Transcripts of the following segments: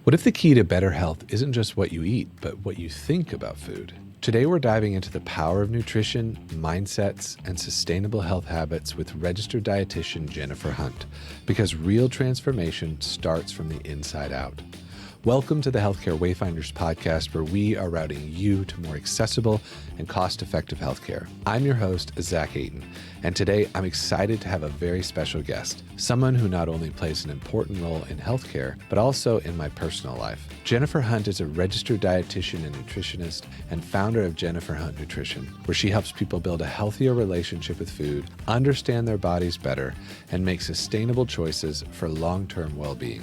What if the key to better health isn't just what you eat, but what you think about food? Today, we're diving into the power of nutrition, mindsets, and sustainable health habits with registered dietitian Jennifer Hunt, because real transformation starts from the inside out. Welcome to the Healthcare Wayfinders podcast, where we are routing you to more accessible and cost-effective healthcare. I'm your host, Zach Ayton, and today I'm excited to have a very special guest, someone who not only plays an important role in healthcare, but also in my personal life. Jennifer Hunt is a registered dietitian and nutritionist and founder of Jennifer Hunt Nutrition, where she helps people build a healthier relationship with food, understand their bodies better, and make sustainable choices for long-term well-being.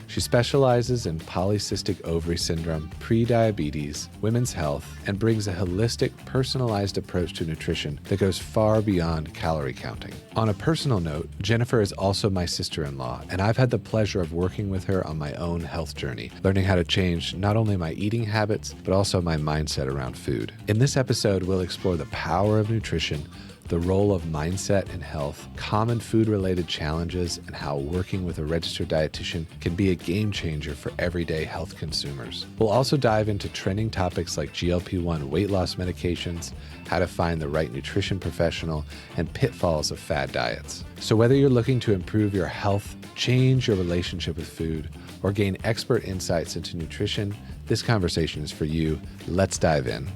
She specializes in polycystic ovary syndrome, prediabetes, women's health, and brings a holistic, personalized approach to nutrition that goes far beyond calorie counting. On a personal note, Jennifer is also my sister-in-law, and I've had the pleasure of working with her on my own health journey, learning how to change not only my eating habits, but also my mindset around food. In this episode, we'll explore the power of nutrition, the role of mindset in health, common food-related challenges, and how working with a registered dietitian can be a game changer for everyday health consumers. We'll also dive into trending topics like GLP-1 weight loss medications, how to find the right nutrition professional, and pitfalls of fad diets. So whether you're looking to improve your health, change your relationship with food, or gain expert insights into nutrition, this conversation is for you. Let's dive in.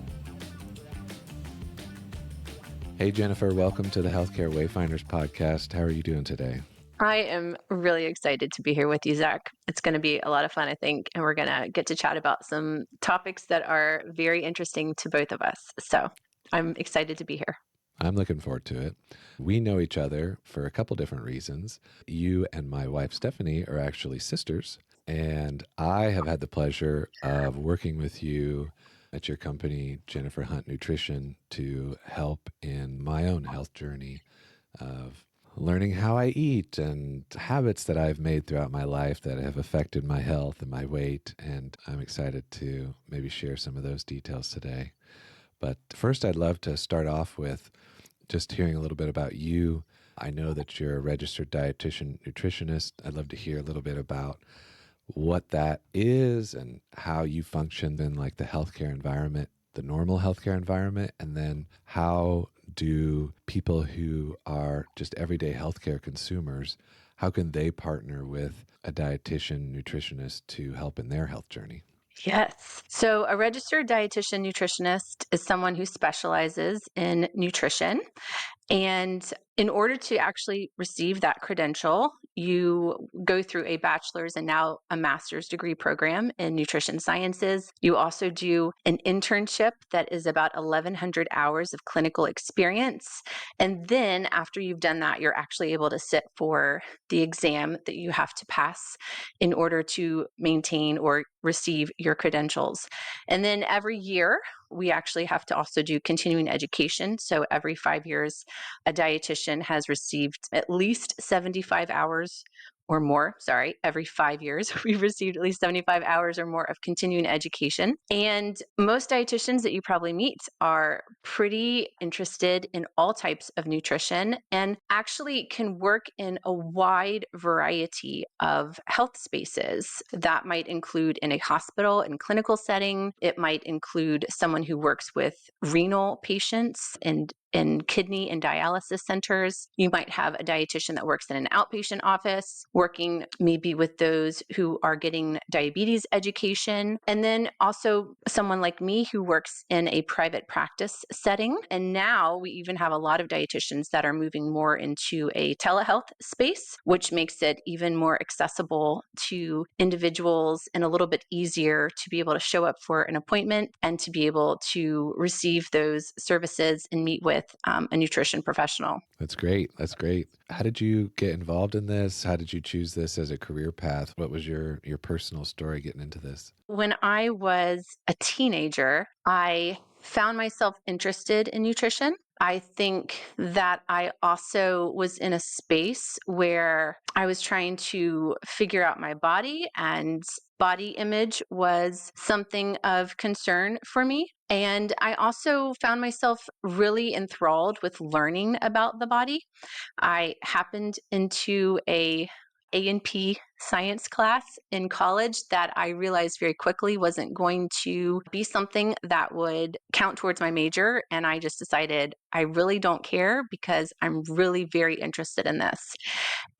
Hey, Jennifer, welcome to the Healthcare Wayfinders podcast. How are you doing today? I am really excited to be here with you, Zach. It's going to be a lot of fun, I think, and we're going to get to chat about some topics that are very interesting to both of us. So I'm excited to be here. I'm looking forward to it. We know each other for a couple different reasons. You and my wife, Stephanie, are actually sisters, and I have had the pleasure of working with you at your company, Jennifer Hunt Nutrition, to help in my own health journey of learning how I eat and habits that I've made throughout my life that have affected my health and my weight. And I'm excited to maybe share some of those details today. But first, I'd love to start off with just hearing a little bit about you. I know that you're a registered dietitian nutritionist. I'd love to hear a little bit about what that is and how you function in like the healthcare environment, the normal healthcare environment, and then how do people who are just everyday healthcare consumers, how can they partner with a dietitian, nutritionist to help in their health journey? Yes. So a registered dietitian nutritionist is someone who specializes in nutrition. And in order to actually receive that credential, you go through a bachelor's and now a master's degree program in nutrition sciences. You also do an internship that is about 1,100 hours of clinical experience. And then after you've done that, you're actually able to sit for the exam that you have to pass in order to maintain or receive your credentials. And then every year, we actually have to also do continuing education. So every 5 years, a dietitian has received at least 75 hours or more. Sorry, every 5 years, we've received at least 75 hours or more of continuing education. And most dietitians that you probably meet are pretty interested in all types of nutrition and actually can work in a wide variety of health spaces. That might include in a hospital and clinical setting. It might include someone who works with renal patients and in kidney and dialysis centers. You might have a dietitian that works in an outpatient office, working maybe with those who are getting diabetes education. And then also someone like me who works in a private practice setting. And now we even have a lot of dietitians that are moving more into a telehealth space, which makes it even more accessible to individuals and a little bit easier to be able to show up for an appointment and to be able to receive those services and meet with a nutrition professional. That's great. That's great. How did you get involved in this? How did you choose this as a career path? What was your personal story getting into this? When I was a teenager, I found myself interested in nutrition. I think that I also was in a space where I was trying to figure out my body, and body image was something of concern for me. And I also found myself really enthralled with learning about the body. I happened into a A&P science class in college that I realized very quickly wasn't going to be something that would count towards my major. And I just decided I really don't care because I'm really very interested in this.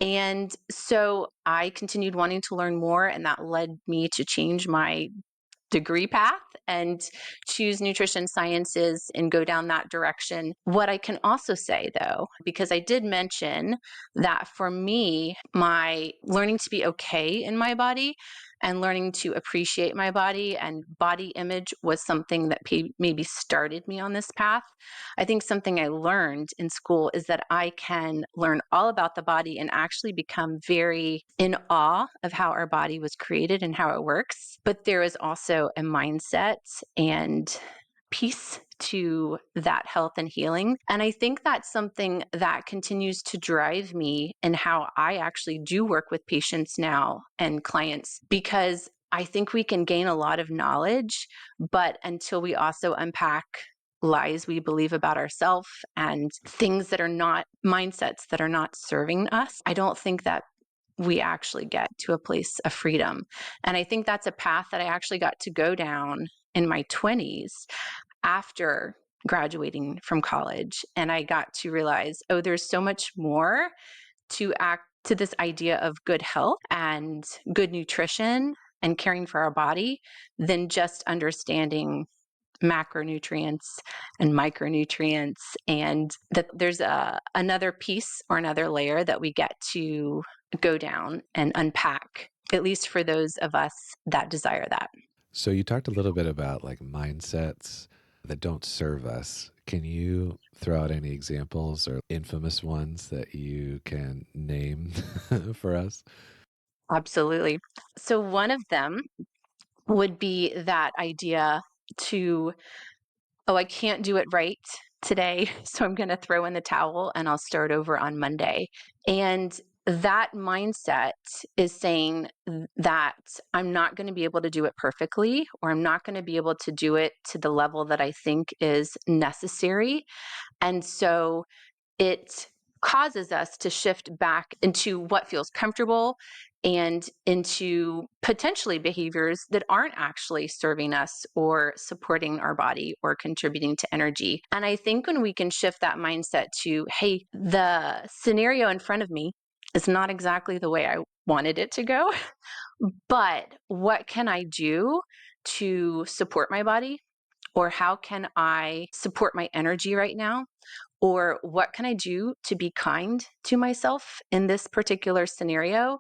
And so I continued wanting to learn more, and that led me to change my degree path and choose nutrition sciences and go down that direction. What I can also say, though, because I did mention that for me, my learning to be okay in my body and learning to appreciate my body and body image was something that maybe started me on this path. I think something I learned in school is that I can learn all about the body and actually become very in awe of how our body was created and how it works. But there is also a mindset and piece to that health and healing. And I think that's something that continues to drive me in how I actually do work with patients now and clients, because I think we can gain a lot of knowledge, but until we also unpack lies we believe about ourselves and things that are not mindsets that are not serving us, I don't think that we actually get to a place of freedom. And I think that's a path that I actually got to go down in my 20s after graduating from college. And I got to realize, oh, there's so much more to this idea of good health and good nutrition and caring for our body than just understanding macronutrients and micronutrients, and that there's another piece or another layer that we get to go down and unpack, at least for those of us that desire that. So you talked a little bit about like mindsets that don't serve us. Can you throw out any examples or infamous ones that you can name for us? Absolutely. So one of them would be that idea to, oh, I can't do it right today, so I'm going to throw in the towel and I'll start over on Monday. And that mindset is saying that I'm not going to be able to do it perfectly, or I'm not going to be able to do it to the level that I think is necessary. And so it causes us to shift back into what feels comfortable and into potentially behaviors that aren't actually serving us or supporting our body or contributing to energy. And I think when we can shift that mindset to, hey, the scenario in front of me is not exactly the way I wanted it to go, but what can I do to support my body? Or how can I support my energy right now? Or what can I do to be kind to myself in this particular scenario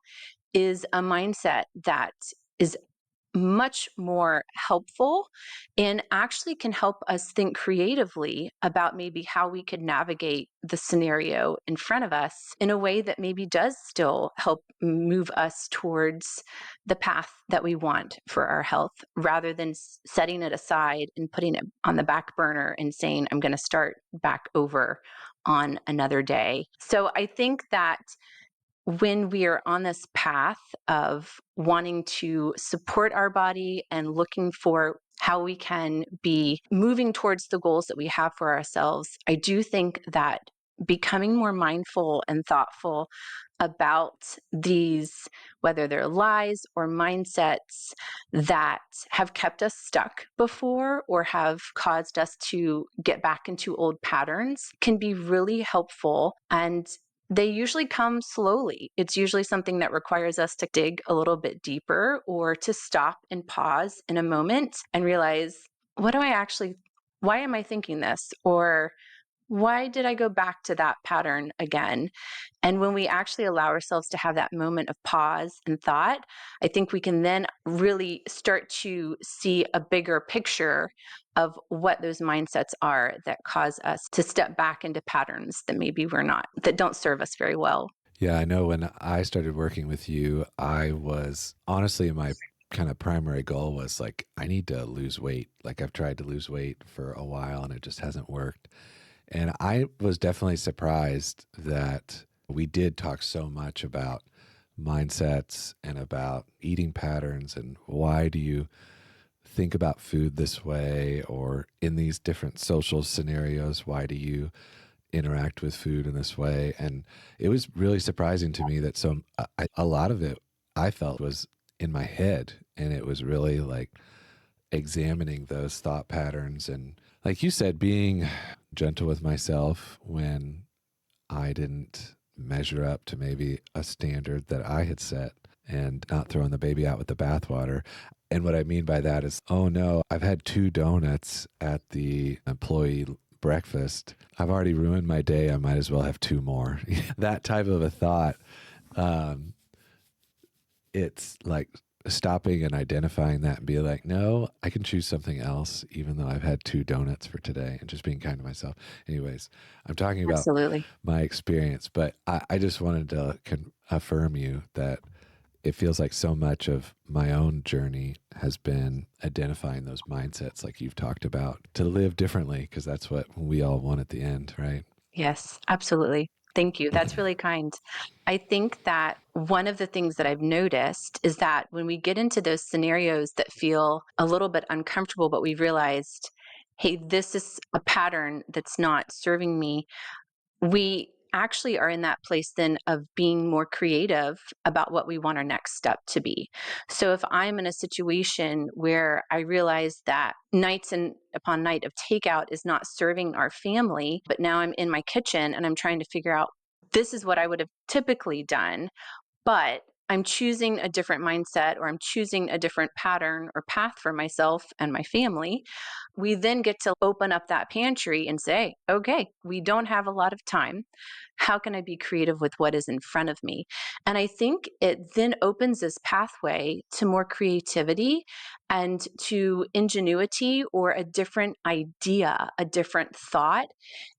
is a mindset that is much more helpful and actually can help us think creatively about maybe how we could navigate the scenario in front of us in a way that maybe does still help move us towards the path that we want for our health, rather than setting it aside and putting it on the back burner and saying, I'm going to start back over on another day. So I think that when we are on this path of wanting to support our body and looking for how we can be moving towards the goals that we have for ourselves, I do think that becoming more mindful and thoughtful about these, whether they're lies or mindsets that have kept us stuck before or have caused us to get back into old patterns, can be really helpful. And they usually come slowly. It's usually something that requires us to dig a little bit deeper or to stop and pause in a moment and realize, why am I thinking this? Or why did I go back to that pattern again? And when we actually allow ourselves to have that moment of pause and thought, I think we can then really start to see a bigger picture of what those mindsets are that cause us to step back into patterns that maybe that don't serve us very well. Yeah, I know when I started working with you, I was honestly, my kind of primary goal was like, I need to lose weight. Like I've tried to lose weight for a while and it just hasn't worked. And I was definitely surprised that we did talk so much about mindsets and about eating patterns and why do you think about food this way, or in these different social scenarios, why do you interact with food in this way. And it was really surprising to me that a lot of it I felt was in my head, and it was really like examining those thought patterns and, like you said, being gentle with myself when I didn't measure up to maybe a standard that I had set, and not throwing the baby out with the bathwater. And what I mean by that is, oh no, I've had 2 donuts at the employee breakfast. I've already ruined my day. I might as well have 2 more. That type of a thought. It's like stopping and identifying that and be like, no, I can choose something else, even though I've had 2 donuts for today, and just being kind to myself. Anyways, I'm talking about Absolutely. my experience, but I just wanted to affirm you that it feels like so much of my own journey has been identifying those mindsets like you've talked about to live differently, because that's what we all want at the end, right? Yes, absolutely. Thank you. That's really kind. I think that one of the things that I've noticed is that when we get into those scenarios that feel a little bit uncomfortable, but we realized, hey, this is a pattern that's not serving me, we actually are in that place then of being more creative about what we want our next step to be. So if I'm in a situation where I realize that nights and upon night of takeout is not serving our family, but now I'm in my kitchen and I'm trying to figure out, this is what I would have typically done, but I'm choosing a different mindset, or I'm choosing a different pattern or path for myself and my family. We then get to open up that pantry and say, okay, we don't have a lot of time. How can I be creative with what is in front of me? And I think it then opens this pathway to more creativity and to ingenuity, or a different idea, a different thought.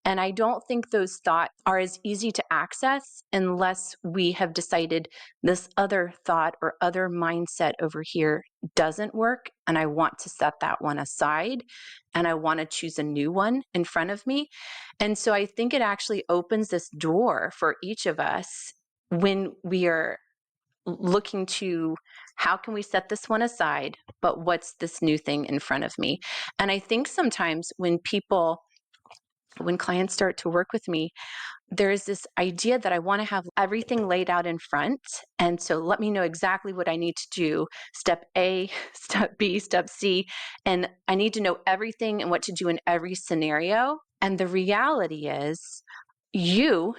And I don't think those thoughts are as easy to access unless we have decided this other thought or other mindset over here doesn't work. And I want to set that one aside, and I want to choose a new one in front of me. And so I think it actually opens this door for each of us when we are looking to, how can we set this one aside, but what's this new thing in front of me? And I think sometimes when clients start to work with me, there's this idea that I want to have everything laid out in front. And so let me know exactly what I need to do. Step A, step B, step C. And I need to know everything and what to do in every scenario. And the reality is, you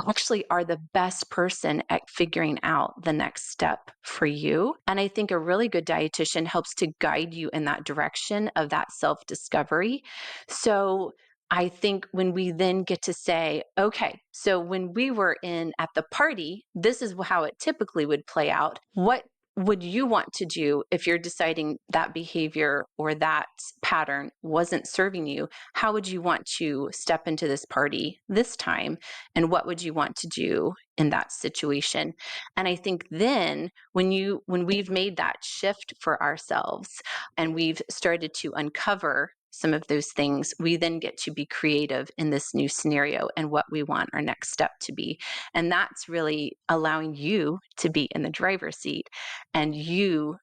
actually are the best person at figuring out the next step for you. And I think a really good dietitian helps to guide you in that direction of that self-discovery. So I think when we then get to say, okay, so when we were at the party, this is how it typically would play out. What would you want to do if you're deciding that behavior or that pattern wasn't serving you? How would you want to step into this party this time? And what would you want to do in that situation? And I think then when we've made that shift for ourselves and we've started to uncover some of those things, we then get to be creative in this new scenario and what we want our next step to be. And that's really allowing you to be in the driver's seat, and you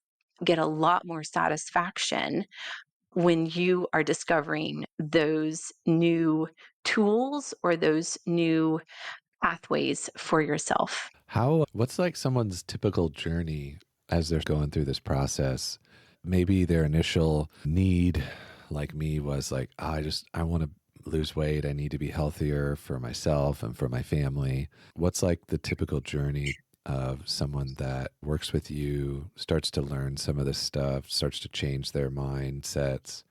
get a lot more satisfaction when you are discovering those new tools or those new pathways for yourself. What's like someone's typical journey as they're going through this process? Maybe their initial need, like me, was like, I want to lose weight. I need to be healthier for myself and for my family. What's like the typical journey of someone that works with you, starts to learn some of this stuff, starts to change their mindsets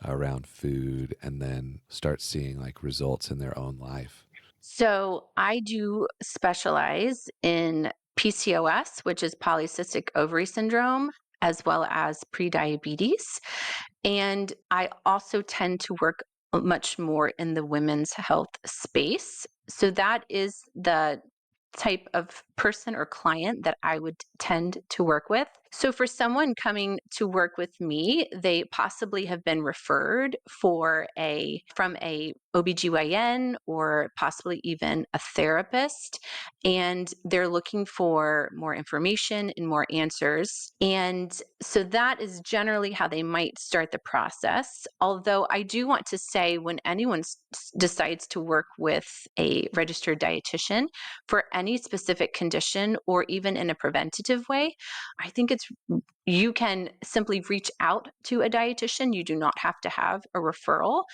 around food, and then starts seeing like results in their own life? So I do specialize in PCOS, which is polycystic ovary syndrome, as well as prediabetes. And I also tend to work much more in the women's health space. So that is the type of person or client that I would tend to work with. So for someone coming to work with me, they possibly have been referred from a OBGYN or possibly even a therapist, and they're looking for more information and more answers. And so that is generally how they might start the process. Although I do want to say, when anyone decides to work with a registered dietitian for any specific condition or even in a preventative way, I think you can simply reach out to a dietitian. You do not have to have a referral.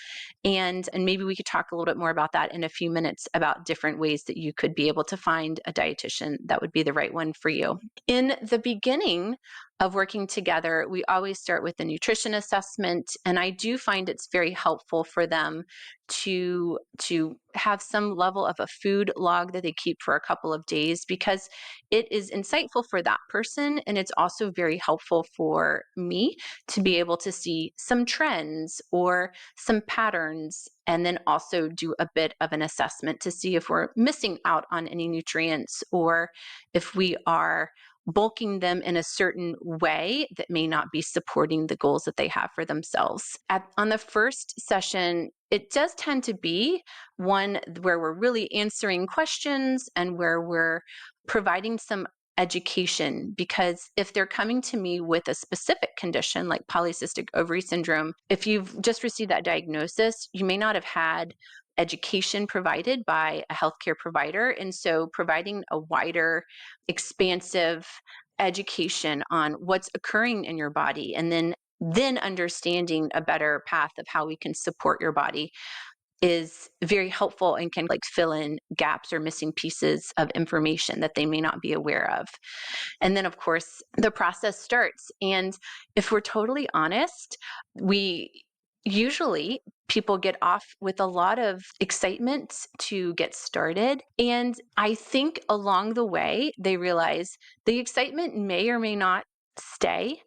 And maybe we could talk a little bit more about that in a few minutes, about different ways that you could be able to find a dietitian that would be the right one for you. In the beginning of working together, we always start with a nutrition assessment. And I do find it's very helpful for them to have some level of a food log that they keep for a couple of days, because it is insightful for that person. And it's also very helpful for me to be able to see some trends or some patterns, and then also do a bit of an assessment to see if we're missing out on any nutrients, or if we are bulking them in a certain way that may not be supporting the goals that they have for themselves. On the first session, it does tend to be one where we're really answering questions and where we're providing some education, because if they're coming to me with a specific condition like polycystic ovary syndrome, if you've just received that diagnosis, you may not have had education provided by a healthcare provider. And so providing a wider, expansive education on what's occurring in your body, and then understanding a better path of how we can support your body, is very helpful and can fill in gaps or missing pieces of information that they may not be aware of. And then of course the process starts. And if we're totally honest, we usually people get off with a lot of excitement to get started. And I think along the way, they realize the excitement may or may not stay.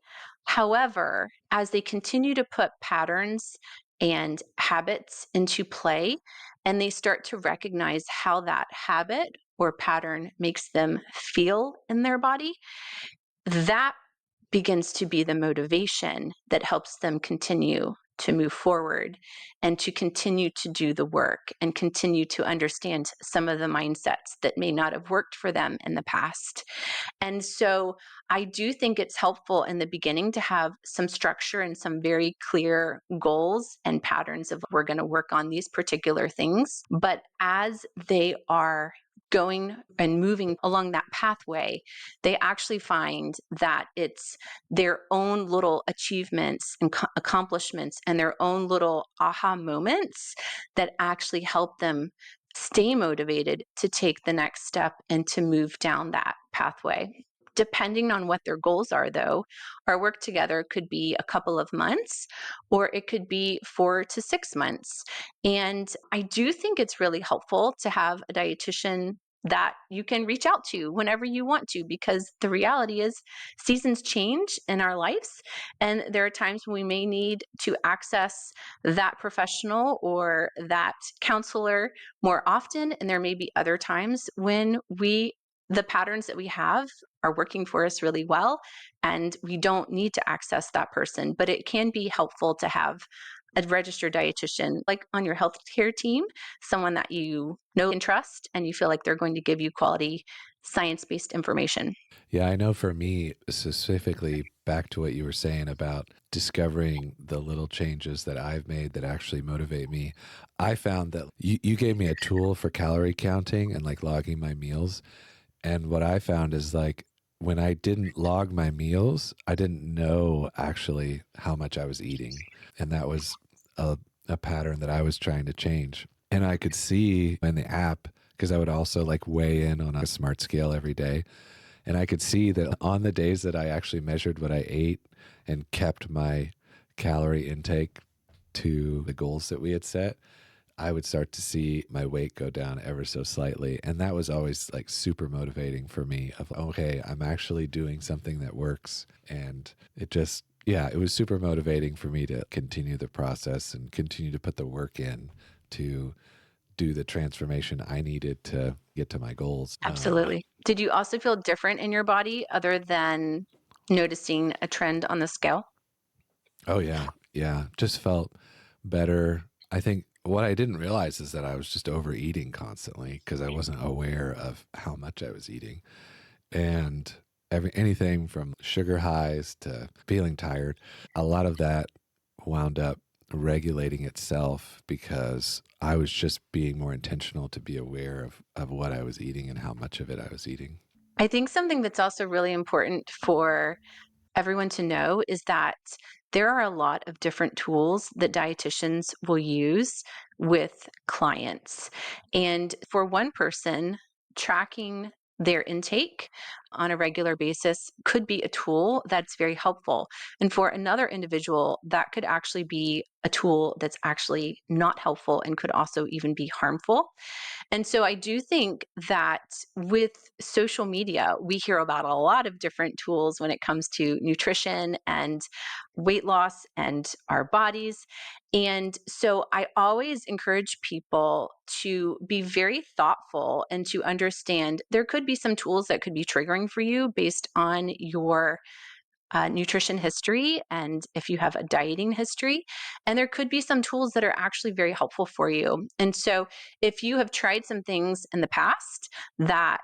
However, as they continue to put patterns and habits into play, and they start to recognize how that habit or pattern makes them feel in their body, that begins to be the motivation that helps them continue to move forward and to continue to do the work and continue to understand some of the mindsets that may not have worked for them in the past. And so I do think it's helpful in the beginning to have some structure and some very clear goals and patterns of we're going to work on these particular things. But as they are going and moving along that pathway, they actually find that it's their own little achievements and accomplishments and their own little aha moments that actually help them stay motivated to take the next step and to move down that pathway. Depending on what their goals are, though, our work together could be a couple of months, or it could be 4 to 6 months. And I do think it's really helpful to have a dietitian that you can reach out to whenever you want to, because the reality is seasons change in our lives. And there are times when we may need to access that professional or that counselor more often. And there may be other times when the patterns that we have are working for us really well, and we don't need to access that person. But it can be helpful to have a registered dietitian, like on your healthcare team, someone that you know and trust, and you feel like they're going to give you quality science-based information. Yeah, I know for me, specifically, back to what you were saying about discovering the little changes that I've made that actually motivate me. I found that you gave me a tool for calorie counting and logging my meals. And what I found is when I didn't log my meals, I didn't know actually how much I was eating. And that was a pattern that I was trying to change. And I could see in the app, because I would also weigh in on a smart scale every day. And I could see that on the days that I actually measured what I ate and kept my calorie intake to the goals that we had set, I would start to see my weight go down ever so slightly. And that was always super motivating for me of, okay, I'm actually doing something that works. And it just, yeah, it was super motivating for me to continue the process and continue to put the work in to do the transformation I needed to get to my goals. Absolutely. Did you also feel different in your body other than noticing a trend on the scale? Oh, yeah. Yeah. Just felt better. I think what I didn't realize is that I was just overeating constantly because I wasn't aware of how much I was eating. And anything from sugar highs to feeling tired, a lot of that wound up regulating itself because I was just being more intentional to be aware of what I was eating and how much of it I was eating. I think something that's also really important for everyone to know is that there are a lot of different tools that dietitians will use with clients. And for one person, tracking their intake on a regular basis could be a tool that's very helpful. And for another individual, that could actually be a tool that's actually not helpful and could also even be harmful. And so I do think that with social media, we hear about a lot of different tools when it comes to nutrition and weight loss and our bodies. And so I always encourage people to be very thoughtful and to understand there could be some tools that could be triggering for you based on your nutrition history and if you have a dieting history. And there could be some tools that are actually very helpful for you. And so if you have tried some things in the past that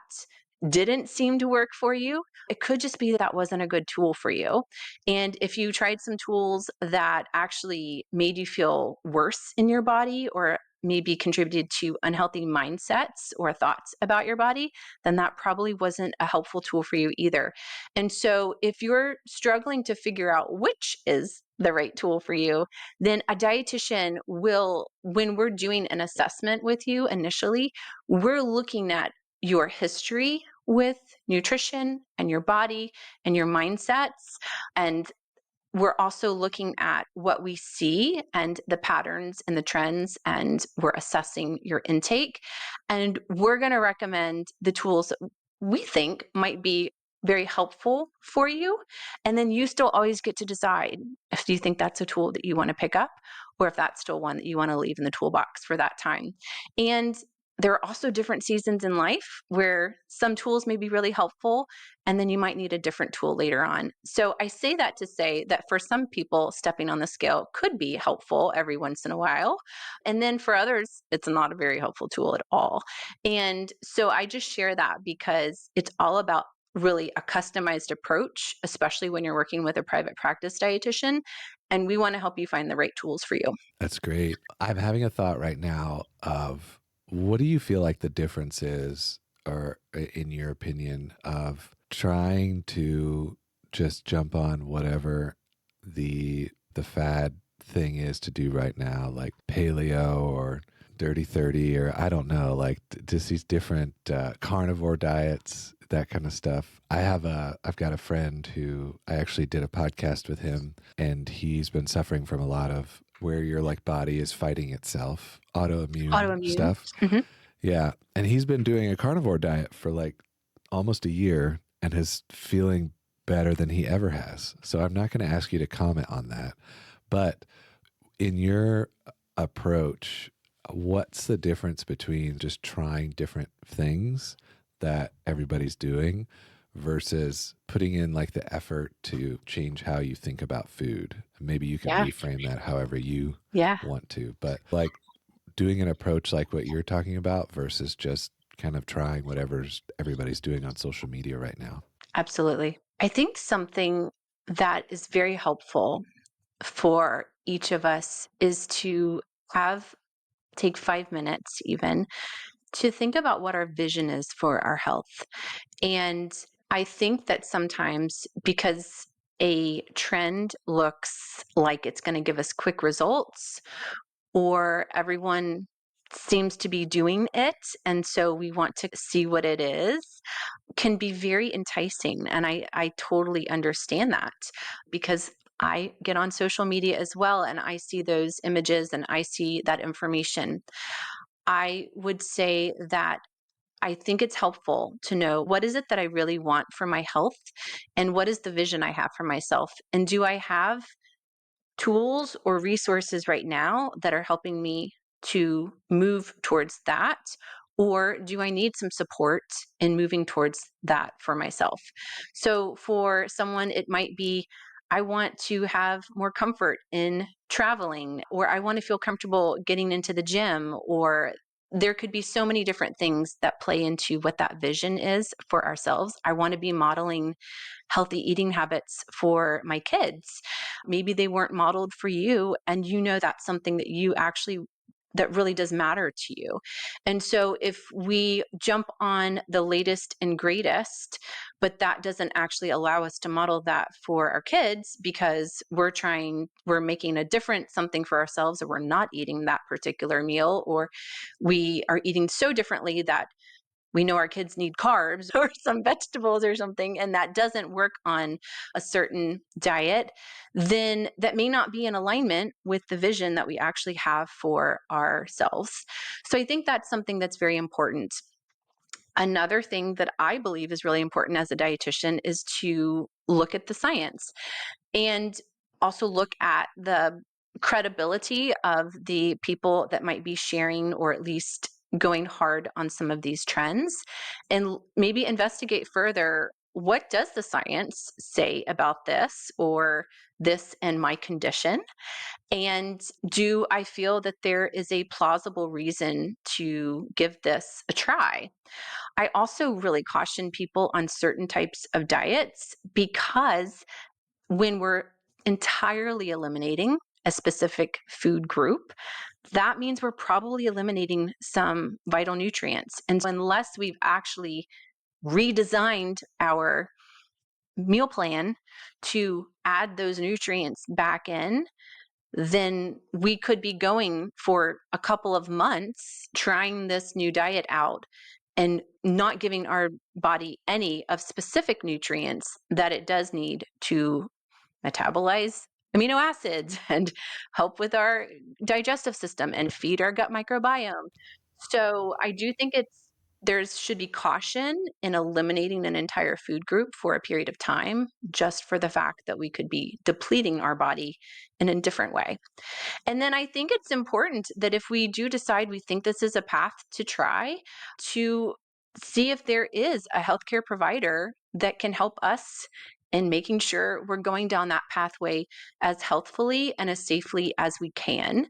didn't seem to work for you, it could just be that that wasn't a good tool for you. And if you tried some tools that actually made you feel worse in your body or maybe contributed to unhealthy mindsets or thoughts about your body, then that probably wasn't a helpful tool for you either. And so, if you're struggling to figure out which is the right tool for you, then a dietitian will, when we're doing an assessment with you initially, we're looking at your history with nutrition and your body and your mindsets. And we're also looking at what we see and the patterns and the trends, and we're assessing your intake. And we're going to recommend the tools that we think might be very helpful for you. And then you still always get to decide if you think that's a tool that you want to pick up or if that's still one that you want to leave in the toolbox for that time. And there are also different seasons in life where some tools may be really helpful and then you might need a different tool later on. So I say that to say that for some people, stepping on the scale could be helpful every once in a while. And then for others, it's not a very helpful tool at all. And so I just share that because it's all about really a customized approach, especially when you're working with a private practice dietitian. And we want to help you find the right tools for you. That's great. I'm having a thought right now of what do you feel like the difference is, or in your opinion, of trying to just jump on whatever the fad thing is to do right now, like paleo or dirty 30, or I don't know, like just these different carnivore diets, that kind of stuff. I've got a friend who I actually did a podcast with him, and he's been suffering from a lot of where your like body is fighting itself, autoimmune Autoimmune. stuff. Yeah. And he's been doing a carnivore diet for like almost a year and is feeling better than he ever has. So I'm not going to ask you to comment on that. But in your approach, what's the difference between just trying different things that everybody's doing versus putting in like the effort to change how you think about food? Maybe you can Yeah. reframe that however you Yeah. want to, but like doing an approach like what you're talking about versus just kind of trying whatever's everybody's doing on social media right now. Absolutely. I think something that is very helpful for each of us is to have take 5 minutes even to think about what our vision is for our health. And I think that sometimes because a trend looks like it's going to give us quick results, or everyone seems to be doing it, and so we want to see what it is, can be very enticing. And I totally understand that because I get on social media as well and I see those images and I see that information. I would say that I think it's helpful to know what is it that I really want for my health and what is the vision I have for myself. And do I have tools or resources right now that are helping me to move towards that? Or do I need some support in moving towards that for myself? So for someone, it might be, I want to have more comfort in traveling, or I want to feel comfortable getting into the gym, or there could be so many different things that play into what that vision is for ourselves. I want to be modeling healthy eating habits for my kids. Maybe they weren't modeled for you, and that's something that you actually that really does matter to you. And so if we jump on the latest and greatest, but that doesn't actually allow us to model that for our kids because we're making a different something for ourselves, or we're not eating that particular meal, or we are eating so differently that we know our kids need carbs or some vegetables or something, and that doesn't work on a certain diet, then that may not be in alignment with the vision that we actually have for ourselves. So I think that's something that's very important. Another thing that I believe is really important as a dietitian is to look at the science and also look at the credibility of the people that might be sharing or at least going hard on some of these trends, and maybe investigate further, what does the science say about this or this and my condition, and do I feel that there is a plausible reason to give this a try? I also really caution people on certain types of diets, because when we're entirely eliminating a specific food group, that means we're probably eliminating some vital nutrients. And so unless we've actually redesigned our meal plan to add those nutrients back in, then we could be going for a couple of months trying this new diet out and not giving our body any of specific nutrients that it does need to metabolize amino acids and help with our digestive system and feed our gut microbiome. So I do think there should be caution in eliminating an entire food group for a period of time, just for the fact that we could be depleting our body in a different way. And then I think it's important that if we do decide we think this is a path to try, to see if there is a healthcare provider that can help us in making sure we're going down that pathway as healthfully and as safely as we can.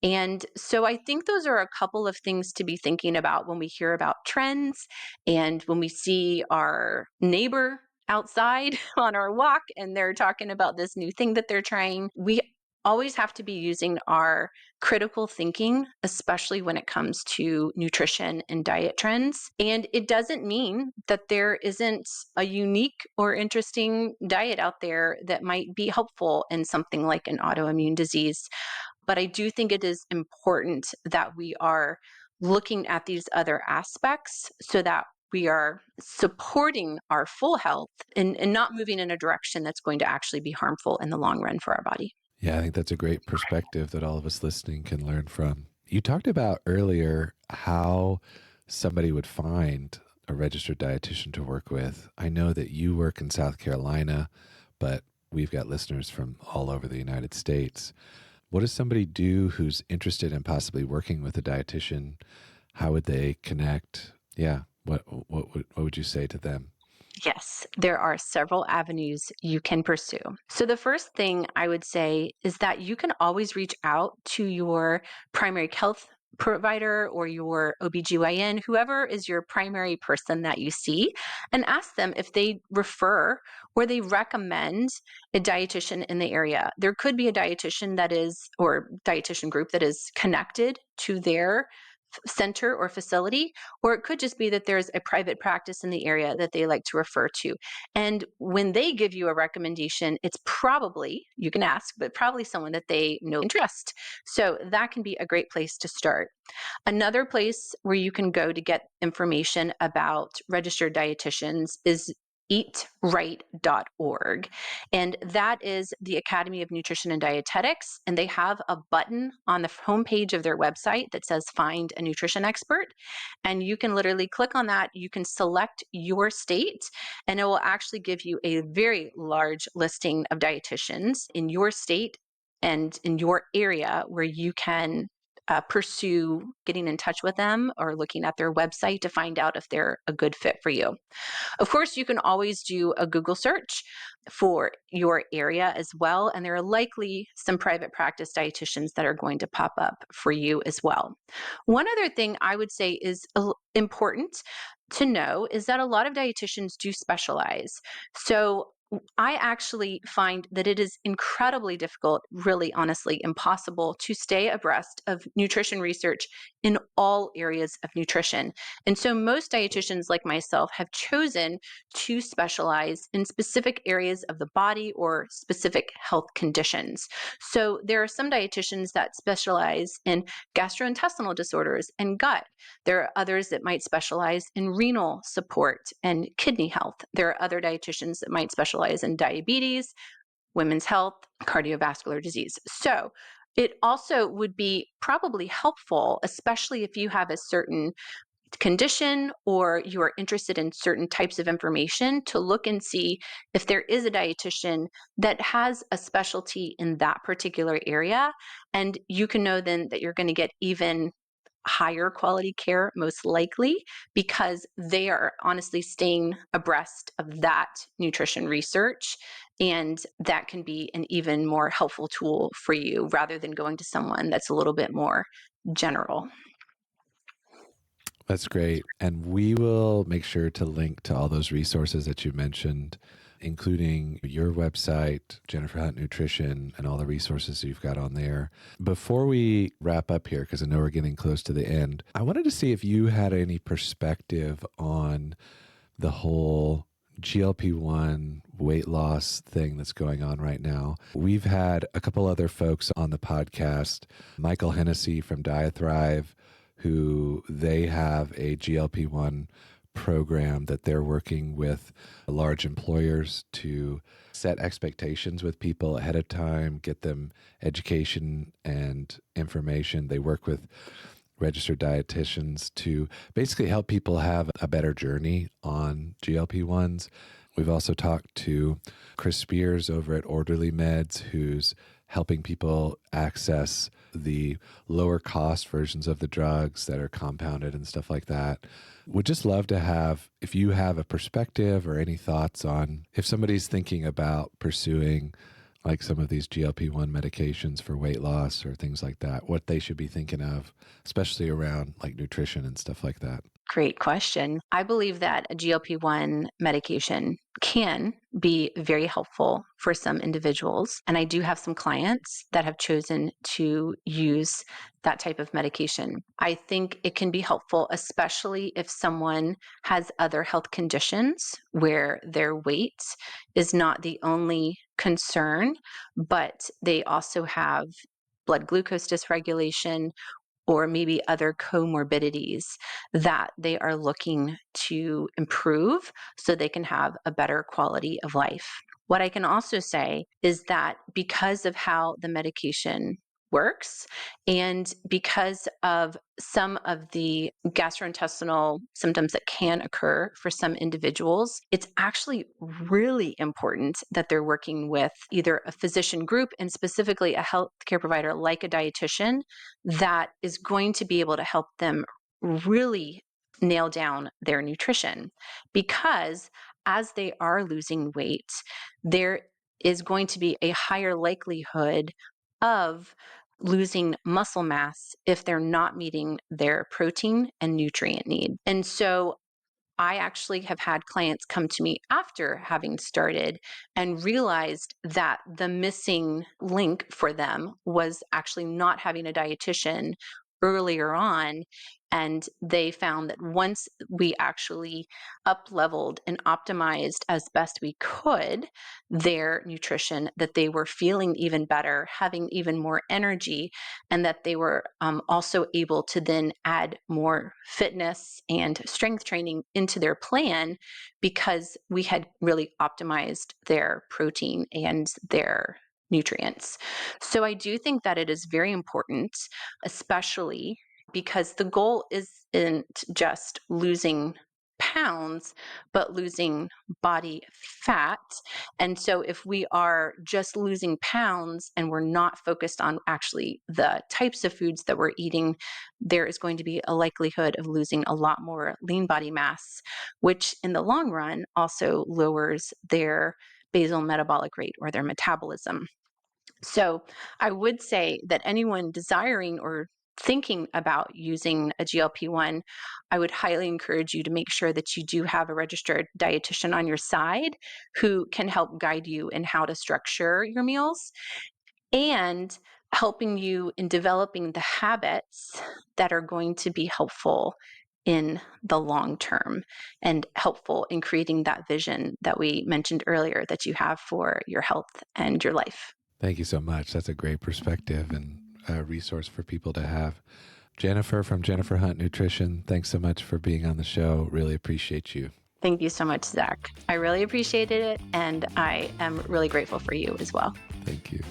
And so I think those are a couple of things to be thinking about when we hear about trends and when we see our neighbor outside on our walk and they're talking about this new thing that they're trying. We always have to be using our critical thinking, especially when it comes to nutrition and diet trends. And it doesn't mean that there isn't a unique or interesting diet out there that might be helpful in something like an autoimmune disease. But I do think it is important that we are looking at these other aspects so that we are supporting our full health and not moving in a direction that's going to actually be harmful in the long run for our body. Yeah, I think that's a great perspective that all of us listening can learn from. You talked about earlier how somebody would find a registered dietitian to work with. I know that you work in South Carolina, but we've got listeners from all over the United States. What does somebody do who's interested in possibly working with a dietitian? How would they connect? Yeah, what would you say to them? Yes, there are several avenues you can pursue. So, the first thing I would say is that you can always reach out to your primary health provider or your OBGYN, whoever is your primary person that you see, and ask them if they refer or they recommend a dietitian in the area. There could be a dietitian that is, or dietitian group that is connected to their center or facility, or it could just be that there's a private practice in the area that they like to refer to. And when they give you a recommendation, it's probably, you can ask, but probably someone that they know and trust. So that can be a great place to start. Another place where you can go to get information about registered dietitians is eatright.org. And that is the Academy of Nutrition and Dietetics. And they have a button on the homepage of their website that says Find a Nutrition Expert. And you can literally click on that. You can select your state, and it will actually give you a very large listing of dietitians in your state and in your area where you can pursue getting in touch with them or looking at their website to find out if they're a good fit for you. Of course, you can always do a Google search for your area as well, and there are likely some private practice dietitians that are going to pop up for you as well. One other thing I would say is important to know is that a lot of dietitians do specialize. So I actually find that it is incredibly difficult, really honestly impossible, to stay abreast of nutrition research in all areas of nutrition. And so most dietitians like myself have chosen to specialize in specific areas of the body or specific health conditions. So there are some dietitians that specialize in gastrointestinal disorders and gut. There are others that might specialize in renal support and kidney health. There are other dietitians that might specialize in diabetes, women's health, cardiovascular disease. So it also would be probably helpful, especially if you have a certain condition or you are interested in certain types of information, to look and see if there is a dietitian that has a specialty in that particular area. And you can know then that you're going to get even higher quality care, most likely, because they are honestly staying abreast of that nutrition research. And that can be an even more helpful tool for you rather than going to someone that's a little bit more general. That's great. And we will make sure to link to all those resources that you mentioned, including your website, Jennifer Hunt Nutrition, and all the resources you've got on there. Before we wrap up here, because I know we're getting close to the end, I wanted to see if you had any perspective on the whole GLP-1 weight loss thing that's going on right now. We've had a couple other folks on the podcast, Michael Hennessy from DietThrive, who they have a GLP-1 program that they're working with large employers to set expectations with people ahead of time, get them education and information. They work with registered dietitians to basically help people have a better journey on GLP-1s. We've also talked to Chris Spears over at Orderly Meds, who's helping people access the lower cost versions of the drugs that are compounded and stuff like that. Would just love to have, if you have a perspective or any thoughts on if somebody's thinking about pursuing like some of these GLP-1 medications for weight loss or things like that, what they should be thinking of, especially around like nutrition and stuff like that. Great question. I believe that a GLP-1 medication can be very helpful for some individuals. And I do have some clients that have chosen to use that type of medication. I think it can be helpful, especially if someone has other health conditions where their weight is not the only concern, but they also have blood glucose dysregulation or maybe other comorbidities that they are looking to improve so they can have a better quality of life. What I can also say is that because of how the medication works and because of some of the gastrointestinal symptoms that can occur for some individuals, it's actually really important that they're working with either a physician group and specifically a healthcare provider like a dietitian that is going to be able to help them really nail down their nutrition. Because as they are losing weight, there is going to be a higher likelihood of losing muscle mass if they're not meeting their protein and nutrient need. And so I actually have had clients come to me after having started and realized that the missing link for them was actually not having a dietitian earlier on. And they found that once we actually up-leveled and optimized as best we could their nutrition, that they were feeling even better, having even more energy, and that they were also able to then add more fitness and strength training into their plan because we had really optimized their protein and their nutrients. So I do think that it is very important, especially because the goal isn't just losing pounds, but losing body fat. And so if we are just losing pounds and we're not focused on actually the types of foods that we're eating, there is going to be a likelihood of losing a lot more lean body mass, which in the long run also lowers their basal metabolic rate or their metabolism. So I would say that anyone desiring or thinking about using a GLP-1, I would highly encourage you to make sure that you do have a registered dietitian on your side who can help guide you in how to structure your meals and helping you in developing the habits that are going to be helpful in the long term and helpful in creating that vision that we mentioned earlier that you have for your health and your life. Thank you so much. That's a great perspective and a resource for people to have. Jennifer from Jennifer Hunt Nutrition, thanks so much for being on the show. Really appreciate you. Thank you so much, Zach. I really appreciated it, and I am really grateful for you as well. Thank you.